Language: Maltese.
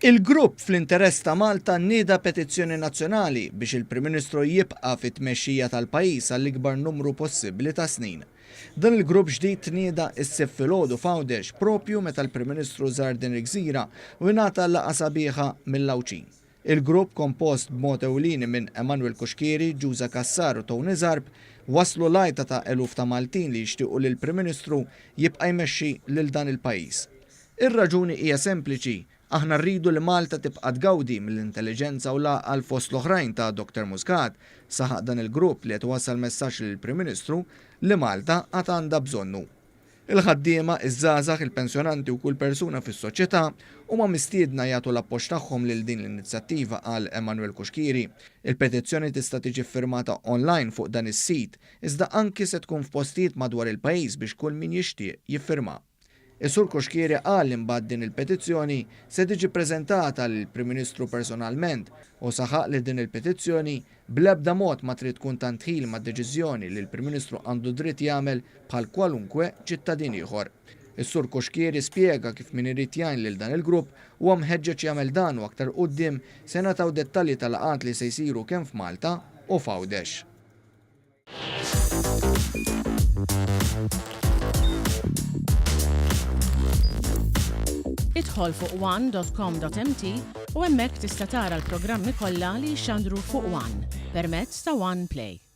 Il-grupp fl-interess ta' Malta nieda petizzjoni nazzjonali biex il-Prim Ministru jibqa' fit-tmexxija tal-pajjiż għall-ikbar numru possibbli ta' snin. Dan il-grupp ġdid nieda issib filgħodu f'Għawdex propju meta l-Prim Ministru żar din il-gżira u ngħata laqgħa sabiħa mill-Lawċin. Il-grupp kompost b'mod ewlieni minn Emanuel Kuxkieri, Giusa Kassar u Tony Zarb waslu lajta ta' eluf ta' Maltin li jixtiequ li l-Prim Ministru jibqa' jmexxi lil dan il-pajjiż. Ir-raġuni hija sempliċi. Aħna rridu li Malta tibqa' tgawdi mill-intelligenza u l-għaqal fost l-oħrajn ta' Dr. Muscat, saħaq dan il-grupp li qed iwassal messaġġ lill-Prim Ministru li Malta għad għandha bżonnu. Il-ħaddiema, iż-żgħażagħ, il-pensjonanti u kull persuna fis-soċjetà huma mistiedna jagħtu l-appoġġ tagħhom lil din l-inizjattiva qal Emanuel Kuxkieri. Il-petizzjoni tista' tiġi ffirmata online fuq dan is-sit, iżda anki se tkun f'postijiet madwar il-pajjiż biex kull min jixtieq jiffirma. Is-Sur Kuxkieri qal li mbagħad din il-petizzjoni se tiġi ppreżentata lill-Prim Ministru personalment u saħaq li din il-petizzjoni bl-ebda mod ma trid tkun tantħil mad-deċiżjoni li l-Prim Ministru għandu dritt jagħmel bħal kwalunkwe ċittadin ieħor. Is-Sur Kuxkieri spjega kif min irid jgħin lil dan il-grupp huwa mħeġġeġ jagħmel dan u aktar quddiem se nagħtaw dettalji tal-laqgħat li se jsiru kemm f'Malta u f'Għawdex. Idħol fuq one.com.mt u hemmhekk tista' tara l-programmi kollha li jxandru fuq One permezz ta' One Play.